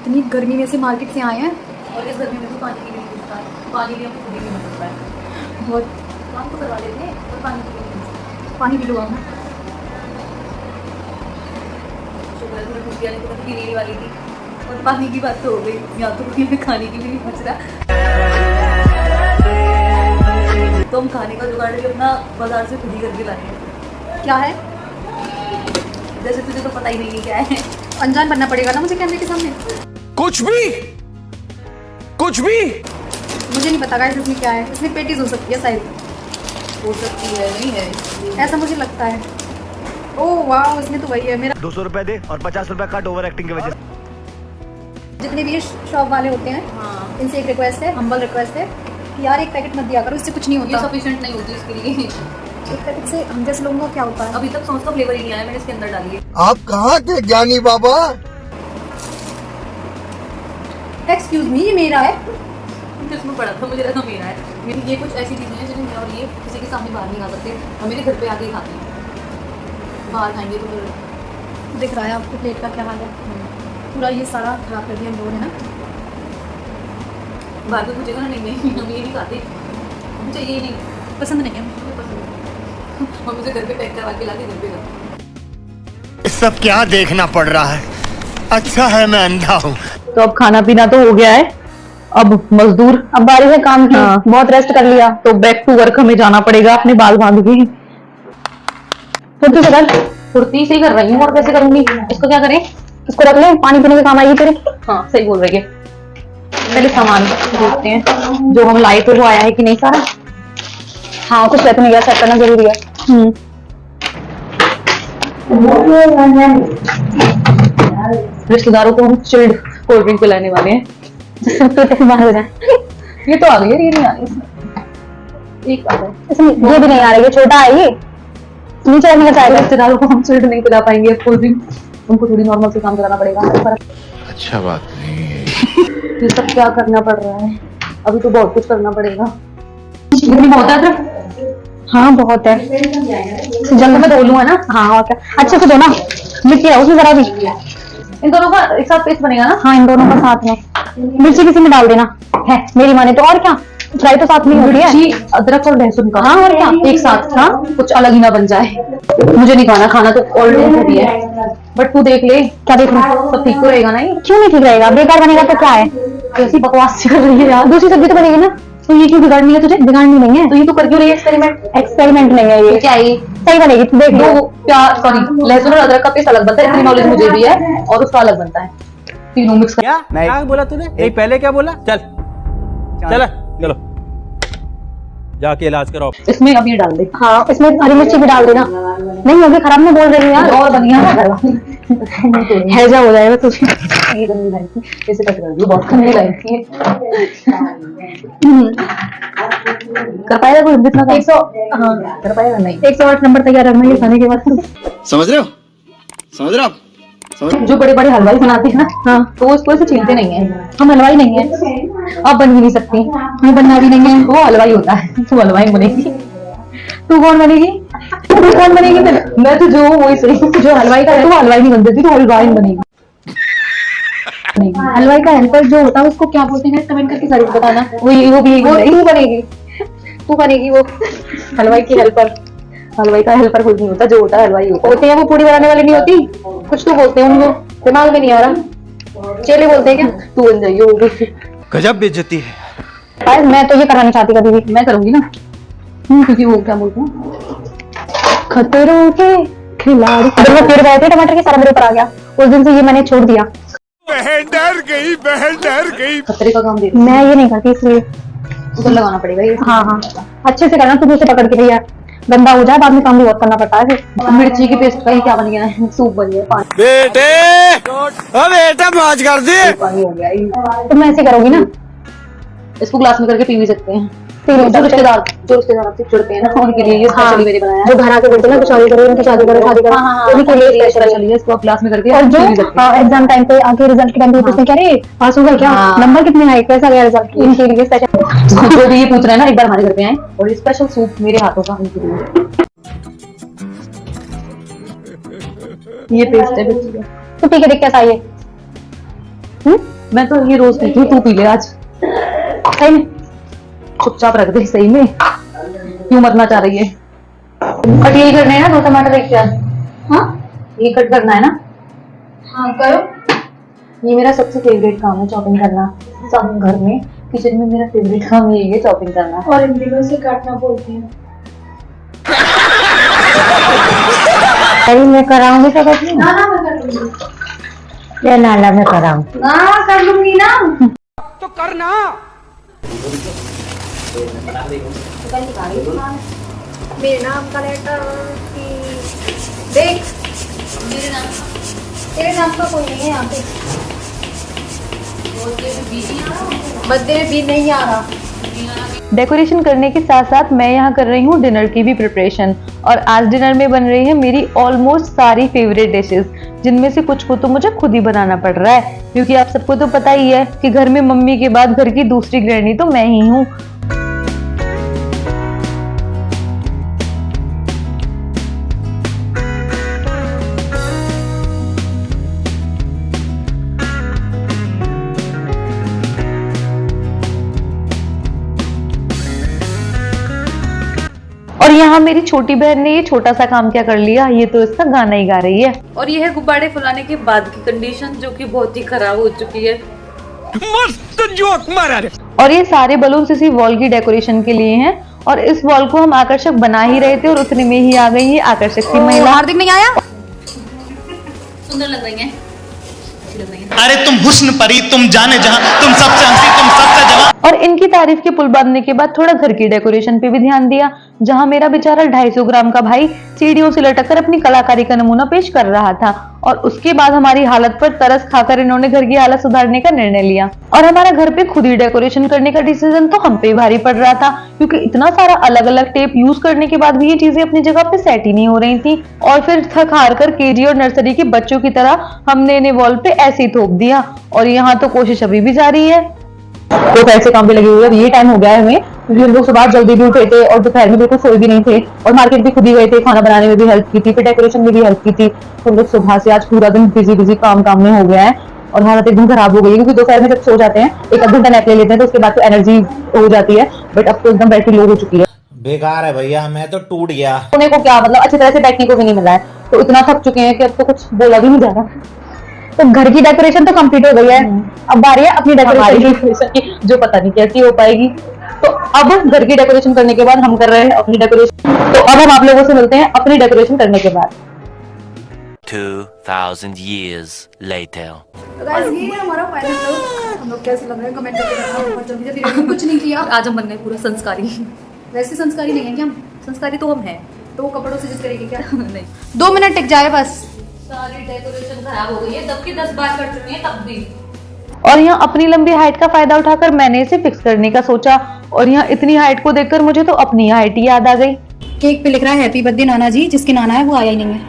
इतनी गर्मी में से मार्केट से आए हैं और इस गर्मी में तो पानी की भी नहीं पूछता है, पानी भी हमको खुद ही नहीं मिलता है। बहुत। काम तो करवा लेते हैं और पानी की भी नहीं मिलता। पानी पी लो आप। शुक्र है थोड़ी कुछ नहीं तो पीने वाली थी और पानी की बात तो हो गई, यहाँ तो कुछ खाने की भी नहीं बच रहा। तो हम खाने का जुगाड़ भी अपना बाजार से खुद ही करके लाए हैं। क्या है? जैसे तुझे तो पता ही नहीं है क्या है। अनजान बनना पड़ेगा ना मुझे कैमरे के सामने। कुछ भी मुझे नहीं पता गाइस इसमें क्या है। इसमें पेटीज हो सकती है शायद। हो सकती है, नहीं है, ऐसा मुझे लगता है। ओह वाह, इसमें तो वही है मेरा। 200 रुपए दे और 50 रुपए कट ओवर एक्टिंग की वजह से। जितने भी ये शॉप वाले होते हैं हाँ, इनसे एक रिक्वेस्ट है, हम्बल रिक्वेस्ट है कि यार एक पैकेट मत दिया करो, इससे कुछ नहीं ये होता। सफिशिएंट नहीं होती इसके लिए। एक पैकेट से हम जैसे लोगों का क्या होता है? अभी तक सॉस का फ्लेवर ही नहीं आया, मैंने इसके अंदर डाली है। आप कहाँ के ज्ञानी बाबा? एक्सक्यूज मी, ये मेरा है। जिसमें पड़ा था मुझे लगा मेरा है। मेरी ये कुछ ऐसी चीज़ें हैं जिन्हें मैं और ये किसी के सामने बाहर नहीं खा सकते, हम मेरे घर पे आके ही खाते हैं। बाहर खाएंगे तो फिर दिख रहा है आपको प्लेट का क्या हाल है? पूरा ये सारा खराब कर दिया हम लोगों ने ना। बाहर तो पूछेगा ना, नहीं हम ये नहीं खाते, मुझे ये नहीं पसंद नहीं है। मुझे पसंद है। हम उसे घर पे पैक करवा के लाके घर पे खाते। सब क्या देखना पड़ रहा है? अच्छा है मैं अंधा हूँ। तो अब खाना पीना तो हो गया है, अब मजदूर, अब बारी है काम की। बहुत रेस्ट कर लिया तो बैक टू वर्क हमें जाना पड़ेगा अपने बाल बांध के। फुर्ती से कर, फुर्ती से ही कर रही हूँ, और कैसे करूंगी? इसको क्या करें? इसको रख ले, पानी पीने के काम आएगी तेरे। हाँ सही बोल रही है। पहले सामान देखते हैं जो हम लाए थे वो आया है कि नहीं सारा। हाँ कुछ रहता नहीं गया, सेट करना जरूरी है। रिश्तेदारों को हम चिल्ड कोल्ड ड्रिंक पिलाने वाले हैं जिससे तो बाहर हो जाए। ये तो आ गई है, ये नहीं आ रही इसमें। एक आ गया इसमें, ये भी नहीं आ रही है, छोटा है ये, नीचे रखने का चाहेगा। रिश्तेदारों को हम चिल्ड नहीं पिला पाएंगे कोल्ड ड्रिंक, उनको थोड़ी नॉर्मल से काम कराना पड़ेगा। अच्छा बात नहीं है ये सब क्या करना पड़ रहा है, अभी तो बहुत कुछ करना पड़ेगा। इतनी बहुत है अदरक? हाँ बहुत है, जल्द में धो लूँ है ना। हाँ और क्या, अच्छे से धो ना, मिर्ची है उसमें जरा भी। इन दोनों का एक साथ पेस्ट बनेगा ना? हाँ इन दोनों का साथ में। मिर्ची किसी में डाल देना है मेरी माने तो, और क्या फ्राई तो साथ में हो रही है। अदरक और लहसुन का, हाँ और क्या एक साथ। हाँ कुछ अलग ही ना बन जाए। मुझे नहीं खाना, खाना तो ऑलरेडी है, बट तू देख ले। क्या देख रहा है? सब ठीक तो रहेगा ना? ये क्यों नहीं ठीक रहेगा? बेकार बनेगा तो क्या है? ऐसी बकवास सी कर रही है यार। दूसरी सब्जी तो बनेगी ना, तो ये क्यों बिगाड़नी है तुझे? बिगाड़नी नहीं है तो ये तो कर क्यों रही है एक्सपेरिमेंट? एक्सपेरिमेंट नहीं है ये, क्या है ये? सही बनेगी, तू देख लो। प्याज सॉरी लहसुन और अदरक का पेस्ट अलग बनता है, इतनी नॉलेज मुझे भी है, और उसका अलग बनता है। तीनों मिक्स क्या क्या बोला तूने? नहीं पहले क्या बोला? चल चलो जाके इलाज कराओ। इसमें अब ये डाल दे। हाँ इसमें हरी मिर्ची भी डाल देना। नहीं होगी खराब नहीं बोल रही यार, और बढ़िया हैजा हो जाएगा तुझे। ये गंदी लाई थी, इसे कट कर दो, बहुत गंदी लाई थी। कर पाएगा कोई जितना? 100 हाँ कर पाएगा नहीं। 108 नंबर तैयार रखना ये खाने के बाद। समझ रहे हो आप? जो बड़े बड़े हलवाई बनाते हैं ना, हाँ तो वो इसको ऐसे छीलते नहीं है। हम हलवाई नहीं है, आप बन भी नहीं सकती, हमें बनना भी नहीं है। वो हलवाई होता है, तू हलवाई बनेगी। तू कौन बनेगी? तू कौन बनेगी? मैं तो जो हूँ वही सही। जो हलवाई का है वो हलवाई नहीं बन सकती, तो हलवाई बनेगी। हलवाई का हेल्पर जो होता है उसको क्या बोलते हैं कमेंट करके जरूर बताना। वो बनेगी, तू बनेगी वो हलवाई की हेल्पर। हलवाई का हेल्पर कोई नहीं होता, जो होता है हलवाई होते हैं। वो पूरी बनाने वाले नहीं होती, कुछ तो बोलते हैं उनको, दिमाग में नहीं आ रहा। चेले बोलते हैं क्या? तू बन जाइए वो। गजब बेइज्जती है। मैं तो ये कराना चाहती, कभी भी मैं करूंगी ना। क्योंकि वो क्या बोलते हैं, खतरों के खिलाड़ी। अगर वो पेड़ गए थे टमाटर के, सारा मेरे ऊपर आ गया। उस दिन से ये मैंने छोड़ दिया। बहन डर गई। खतरे का काम दे रही मैं ये नहीं करती, इसलिए उधर लगाना पड़ेगा ये। हाँ अच्छे से करना, तुम उसे पकड़ के भैया, गंदा हो जाए बाद में काम भी बहुत करना पड़ता है फिर। मिर्ची की पेस्ट का ही क्या बन गया है, सूप बन गया। बेटा मौज कर दे। पानी हो गया। तो मैं ऐसे करोगी ना, इसको ग्लास में करके पी भी सकते हैं। जो रिश्तेदार आपसे चिढ़ते हैं ना, उनके लिए ये स्पेशली मैंने बनाया है। जो घर आके बोलते हैं ना शादी करो, उनकी शादी करो, उन्हीं के लिए स्पेशली है। इसको आप ग्लास में करके, और जो एग्जाम टाइम पे आके रिजल्ट के टाइम पे पूछते हैं क्या रे पास होगा क्या, नंबर कितने आए, कैसा गया रिजल्ट, इनके लिए स्पेशल। जो भी ये पूछ रहे हैं ना, एक बार हमारे घर पे आए और ये स्पेशल सूप मेरे हाथों का उनके लिए। ये पेस्ट है, तो ठीक है देख कैसा है ये। मैं तो ये रोज पीती हूँ, तू पी ले आज। सही में चुपचाप रख दे, सही में क्यों मरना चाह रही है। कट यही करना है ना, 2 टमाटर एक प्याज। हाँ ये कट करना है ना। हाँ करो। ये मेरा सबसे फेवरेट काम है, चॉपिंग करना। सब घर में किचन में मेरा फेवरेट काम यही है, चॉपिंग करना। और इन दिनों से काटना बोलती हूँ। अरे मैं कराऊंगी तो कभी ना ना मैं कर लूंगी। या नाला में कराऊं ना कर लूंगी ना। तो करना। मेरे नाम का लेटर देख। मेरे नाम का तेरे नाम का कोई नहीं है यहाँ पे। बर्थडे में भी नहीं आ रहा। डेकोरेशन करने के साथ साथ मैं यहाँ कर रही हूँ डिनर की भी प्रिपरेशन। और आज डिनर में बन रही है मेरी ऑलमोस्ट सारी फेवरेट डिशेस, जिनमें से कुछ को तो मुझे खुद ही बनाना पड़ रहा है, क्योंकि आप सबको तो पता ही है कि घर में मम्मी के बाद घर की दूसरी गृहिणी तो मैं ही हूँ। और यहाँ मेरी छोटी बहन ने ये छोटा सा काम क्या कर लिया, ये तो इसका गाना ही गा रही है। और ये है गुब्बारे फुलाने के बाद की कंडीशन, जो कि बहुत ही खराब हो चुकी है। मस्त जोक मारा रे। और ये सारे बलून्स इसी वॉल की डेकोरेशन के लिए हैं। और इस वॉल को हम आकर्षक बना ही रहे थे और उतने में ही आ गई ये आकर्षक सी महिला। हार्दिक नहीं आया। सुंदर लग रही है, अच्छी लग रही है। अरे तुम हुस्न परी, तुम जाने जहां, तुम सबसे हंसी, तुम सबसे जवान। और इनकी तारीफ के पुल बांधने के बाद थोड़ा घर की डेकोरेशन पे भी ध्यान दिया, जहां मेरा बेचारा 250 ग्राम का भाई सीढ़ियों से लटक कर अपनी कलाकारी का नमूना पेश कर रहा था। और उसके बाद हमारी हालत पर तरस खाकर इन्होंने घर की हालत सुधारने का निर्णय लिया। और हमारा घर पे खुद ही डेकोरेशन करने का डिसीजन तो हम पे ही भारी पड़ रहा था, क्योंकि इतना सारा अलग अलग टेप यूज करने के बाद भी ये चीजें अपनी जगह पे सेट ही नहीं हो रही थी। और फिर थक हार कर केजी और नर्सरी के बच्चों की तरह हमने इन्हें वॉल पे ऐसे ही थोप दिया। और यहाँ तो कोशिश अभी भी जारी है। तो पैसे काम पे लगे हुए, अब ये टाइम हो गया है हमें, क्योंकि हम लोग सुबह जल्दी भी उठे थे और दोपहर में बिल्कुल सोए भी नहीं थे। और मार्केट भी खुद ही गए थे, खाना बनाने में भी हेल्प की थी, फिर डेकोरेशन में भी हेल्प की थी। तो हम लोग सुबह से आज पूरा दिन बिजी काम में हो गया है। और हालत एकदम खराब हो गई है, क्योंकि दोपहर में जब सो जाते हैं 1 घंटा नैप ले लेते हैं तो उसके बाद तो एनर्जी हो जाती है, बट अब तो एकदम बैटरी लो हो चुकी है। बेकार है भैया, मैं तो टूट गया। सोने को क्या मतलब, अच्छी तरह से बैठने को भी नहीं मिला है, तो इतना थक चुके हैं कि अब तो कुछ बोला भी नहीं जा रहा। तो घर की डेकोरेशन तो कंप्लीट हो गई है, अब बारी है अपनी डेकोरेशन की, जो पता नहीं कैसी हो पाएगी। तो अब घर की डेकोरेशन करने के बाद हम कर रहे हैं अपनी डेकोरेशन। तो अब हम आप लोगों से मिलते हैं अपनी डेकोरेशन करने के बाद। 2000 years later. तो गाइस ये हमारा फाइनल लुक। हम लोग कैसे लग रहे हैं कमेंट करके बताना। बहुत जल्दी जल्दी कुछ नहीं किया। आज हम बनने पूरा संस्कारी। वैसे संस्कारी नहीं है क्या हम? संस्कारी तो हम हैं। तो वो कपड़ों से जिस करेंगे क्या? नहीं, 2 मिनट टिक जाए बस। सारी डेकोरेशन खराब हो गई है, तब की 10 बार कर चुकी है तब भी। और यहाँ अपनी लंबी हाइट का फायदा उठाकर मैंने इसे फिक्स करने का सोचा। और यहाँ इतनी हाइट को देखकर मुझे तो अपनी हाइट ही याद आ गई। केक पे लिख रहा है हैप्पी बर्थडे नाना जी, जिसके नाना है वो आया ही नहीं है।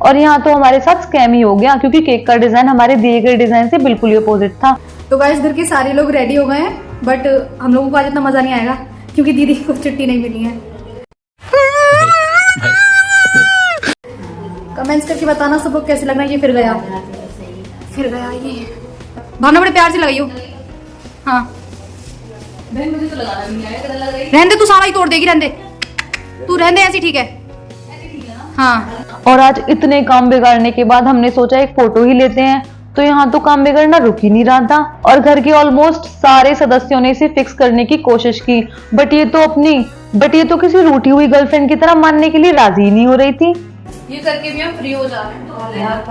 और यहाँ तो हमारे साथ स्कैम ही हो गया, क्योंकि केक का डिजाइन हमारे दिए गए डिजाइन से बिल्कुल ही अपोजिट था। तो गाइस घर के सारे लोग रेडी हो गए हैं, बट हम लोगों को आज इतना मजा नहीं आएगा, क्योंकि दीदी को छुट्टी नहीं मिली है। कमेंट्स करके बताना सबको कैसे लग रहा है। ये फिर गया ये भावना, बड़े प्यार से लगाइयो। हाँ बहन मुझे तो लगाना नहीं आया, लग रही रहने दे, तू सारा ही तोड़ देगी। रहने दे, तू रहने दे, ऐसी ठीक है। हाँ और आज इतने काम बिगाड़ने के बाद हमने सोचा एक फोटो ही लेते हैं। तो यहाँ तो काम बिगड़ना रुक ही नहीं रहा था, और घर के ऑलमोस्ट सारे सदस्यों ने इसे फिक्स करने की कोशिश की, बट ये तो किसी रूठी हुई गर्लफ्रेंड की तरह मानने के लिए राजी ही नहीं हो रही थी। ये करके भी हम फ्री हो जा रहे हैं।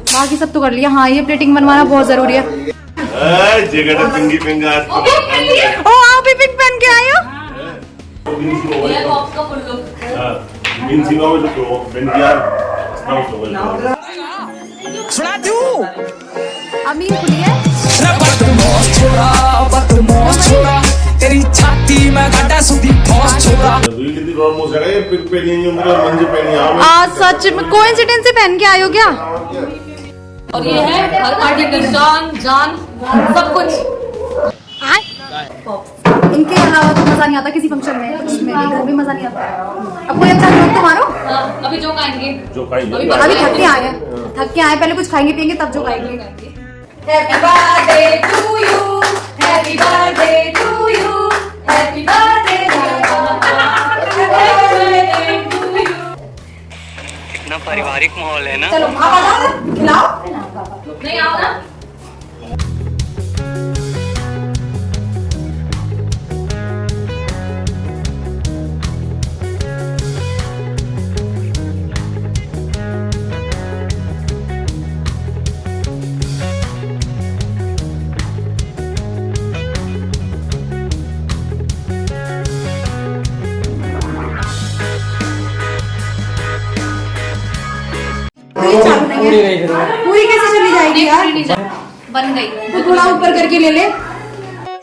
बाकी सब तो कर लिया। हाँ ये प्लेटिंग बनवाना बहुत जरूरी है। ओ आप भी पिंक पहन के आए हो। ये बॉक्स का फुल लुक। अमीन खुली है। तेरी छाती में गड्ढा सुधी ठोस छोड़ा। आज सच में कोइंसिडेंस से पहन के आए हो क्या? और ये है हर पार्टी की जान सब कुछ। इनके अलावा तो मजा नहीं आता किसी फंक्शन में, कुछ में घर में मजा नहीं आता। अब कोई अच्छा जोक तो मारो। अभी जो खाएंगे अभी थक के आए, पहले कुछ खाएंगे पियेंगे तब जो खाएंगे। Happy birthday to you, happy birthday to you, happy birthday to you. कितना पारिवारिक माहौल है ना। चलो आप आ जाओ, खिलाओ। नहीं आओ ना। पूरी चालू नहीं है, पूरी कैसे चली जाएगी यार? बन गई। तो थोड़ा ऊपर करके ले ले।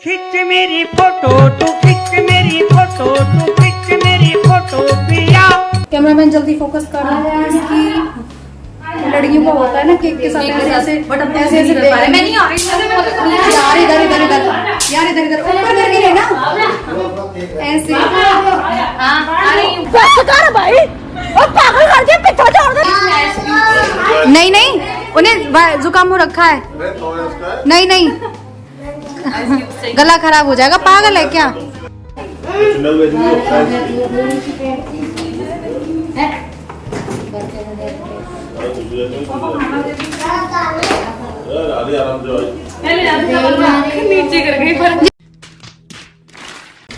खिंच मेरी फोटो, तू खिंच मेरी फोटो, तू खिंच मेरी फोटो पिया। कैमरामैन जल्दी फोकस कर। इसकी लड़कियों को होता है ना केक के साथ ऐसे बट अब ऐसे ऐसे मैं नहीं आ रही। यार इधर इधर इधर यार इधर इधर ऊपर करके लेना ऐसे। हाँ आ रही हूँ। नहीं नहीं उन्हें जुकाम हो रखा है। नहीं नहीं गला खराब हो जाएगा, पागल है क्या? नीचे कर गई पर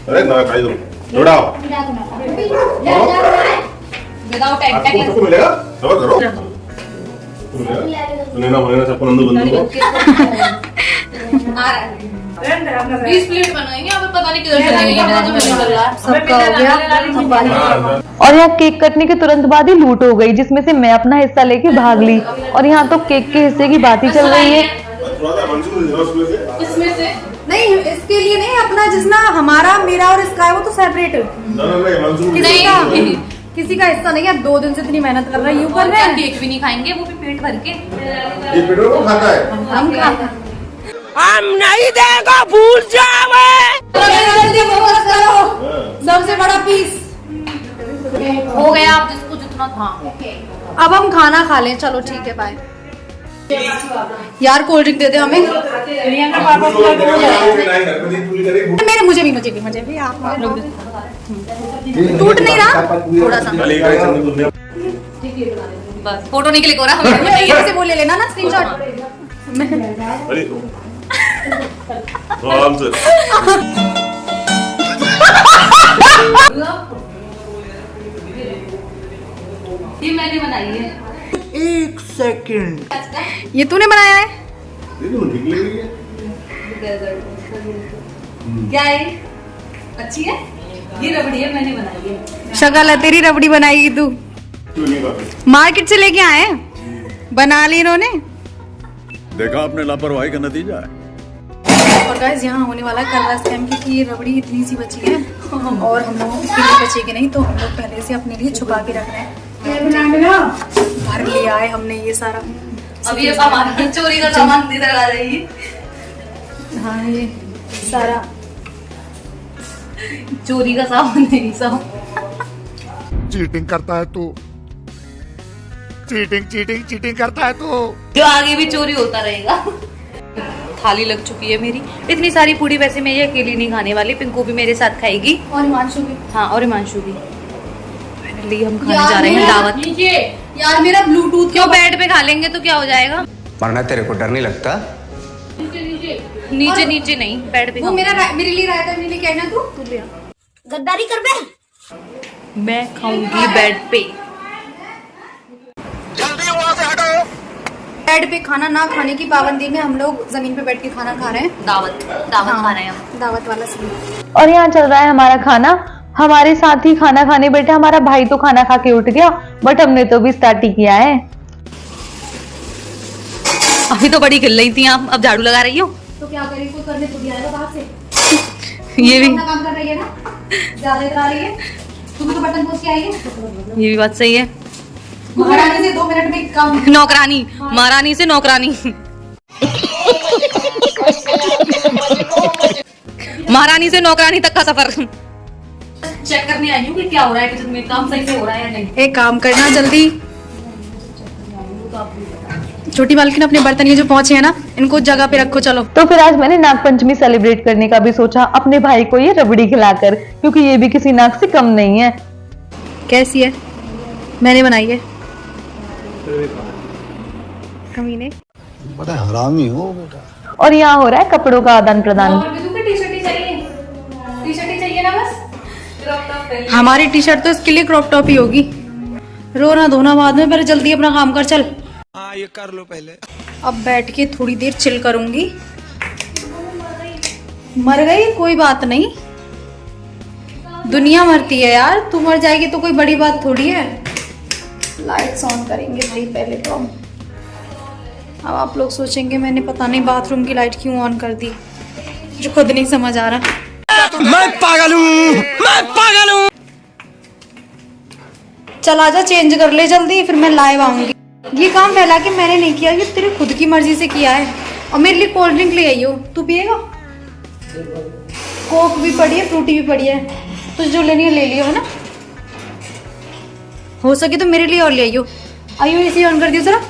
अरे ना खाई दो थोड़ा विदाउट एंटेक सबको मिलेगा सबर करो मिलेगा बोलेगा सबको नंदू बंदू आ रहा है। 20 प्लेट बनाएंगे, अब पता नहीं किधर चले गए। मेरा तो नहीं चल रहा। सबका हो गया अब बारी। और यहाँ केक कटने के तुरंत बाद ही लूट हो गई, जिसमें से मैं अपना हिस्सा लेके भाग ली। और यहाँ तो केक के हिस्से की बात ही चल रही है। थोड़ा सा मंसूर दे दो उसमें से इसमें से नहीं इसके लिए नहीं, अपना जिसना हमारा मेरा और इसका है वो तो सेपरेट। ना मंसूर किसी का किसी का हिस्सा नहीं है। 2 दिन से इतनी मेहनत कर रहे हैं, यूं कर रहे हैं। केक भी नहीं खाएंगे, वो भी पेट भर के। ये पेट्रोल कौन खाता है हम खा हम नहीं देगा, भूल जावे। जल्दी फोकस करो। सबसे बड़ा पीस हो गया आप जिसको जितना था। अब हम खाना खा लें। चलो ठीक है बाय। यार कोल्ड ड्रिंक दे दे हमें। मेरे मुझे भी आप टूट नहीं रहा थोड़ा सा बस फोटो नहीं क्लिक हो रहा। हमें ये से वो ले लेना ना स्क्रीनशॉट। आराम से ये मैंने बनाई है। 1 सेकंड ये तूने बनाया है? ठीक लग रही है क्या है? अच्छी है। ये रबड़ी है, मैंने बनाई है। शक्ल है तेरी, रबड़ी बनाएगी तू। क्यों नहीं खाते मार्केट से लेके आए, बना ली इन्होंने। देखा आपने लापरवाही का नतीजा है। और गाइस यहाँ होने वाला है कल स्कैम, क्योंकि ये रबड़ी इतनी सी बची है और हम लोगों के लिए बचेगी नहीं, तो हम लोग पहले से अपने लिए छुपा के रख रहे हैं। भर लिया है हमने ये सारा। अब ये सामान चोरी का सामान इधर आ जाएगी। हाँ ये सारा चोरी का सामान नहीं सब। चीटिंग करता है तू, चीटिंग करता है तू। जो आगे भी चोरी होता रहेगा। थाली लग चुकी है मेरी। इतनी सारी पूड़ी वैसे मैं ये अकेली नहीं खाने वाली, पिंकू भी मेरे साथ खाएगी। और हिमांशु भी। हाँ और हिमांशु भी। फाइनली हम खाने जा रहे हैं दावत। यार मेरा ब्लूटूथ क्यों बेड पे खा लेंगे तो क्या हो जाएगा? वरना तेरे को डर नहीं लगता? नीचे नीचे नहीं, बेड पे वो मेरे लिए रायता मेरे लिए कहना तू ले गद्दारी कर बे। मैं खाऊंगी बेड पे। बेड पे खाना ना खाने की पाबंदी में हम लोग जमीन पे बैठ के खाना खा रहे हैं। दावत खा रहे हैं हम। दावत वाला सीन। और यहाँ चल रहा है हमारा खाना। हमारे साथ ही खाना खाने बैठे हमारा भाई तो खाना खा के उठ गया, बट हमने तो भी स्टार्ट ही किया है। अभी तो बड़ी खिल रही थी आप, अब झाड़ू लगा रही हो। तो क्या करें, कोई करने तो दिया है बाहर से। ये भी अपना काम कर रही है ना, ज्यादा करा रही है। तुम तो बर्तन पोंछ के आई है। ये भी बात सही है। महारानी से 2 मिनट में काम। नौकरानी, महारानी से नौकरानी। महारानी से नौकरानी तक का सफर। चेक करने आई हूँ कि क्या हो रहा है किचन में, काम सही से हो रहा है या नहीं। एक काम करना जल्दी, छोटी मालकिन अपने बर्तन ये जो पहुंचे हैं ना, इनको जगह पे रखो। चलो तो फिर आज मैंने नाग पंचमी सेलिब्रेट करने का भी सोचा, अपने भाई को ये रबड़ी खिलाकर, क्योंकि ये भी किसी नाग से कम नहीं है। कैसी है? मैंने बनाई है। कमीने। बड़ा हरामी हो बेटा। और यहाँ हो रहा है कपड़ों का आदान प्रदान। टी-शर्ट ही चाहिए ना बस। हमारी टी-शर्ट तो इसके लिए क्रॉप टॉप ही होगी। रोना धोना बाद में, पहले जल्दी अपना काम कर। चल हाँ ये कर लो पहले। अब बैठ के थोड़ी देर चिल करूंगी। मर गई कोई बात नहीं, दुनिया मरती है यार, तू मर जाएगी तो कोई बड़ी बात थोड़ी है। लाइट्स ऑन करेंगे भाई पहले तो। अब आप लोग सोचेंगे मैंने पता नहीं बाथरूम की लाइट क्यों ऑन कर दी, मुझे खुद नहीं समझ आ रहा। मैं पागल हूँ। चल आजा, चेंज कर ले जल्दी, फिर मैं लाइव आऊंगी। ये काम फैला के मैंने नहीं किया, ये तेरे खुद की मर्जी से किया है। और मेरे लिए कोल्ड ड्रिंक ले आई हो, तू पिएगा? कोक भी पड़ी है, फ्रूटी भी पड़ी है, तुझे जो लेनी है ले लियो, है ना? हो सके तो मेरे लिए और ले आइयो। आइयो, इसी ऑन कर दियो जरा।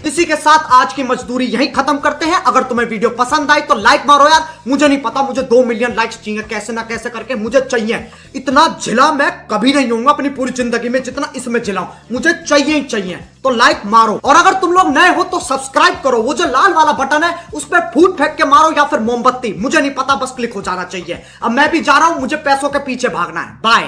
इसी के साथ आज की मजदूरी यहीं खत्म करते हैं। अगर तुम्हें वीडियो पसंद आई तो लाइक मारो यार। मुझे नहीं पता, मुझे 2 मिलियन लाइक्स चाहिए, कैसे ना कैसे करके मुझे चाहिए। इतना झिला मैं कभी नहीं होऊंगा अपनी पूरी जिंदगी में जितना इसमें झिलाऊं, मुझे चाहिए ही चाहिए। तो लाइक मारो, और अगर तुम लोग नए हो तो सब्सक्राइब करो। वो जो लाल वाला बटन है उस पर फूट फेंक के मारो या फिर मोमबत्ती, मुझे नहीं पता, बस क्लिक हो जाना चाहिए। अब मैं भी जा रहा हूं, मुझे पैसों के पीछे भागना है। बाय।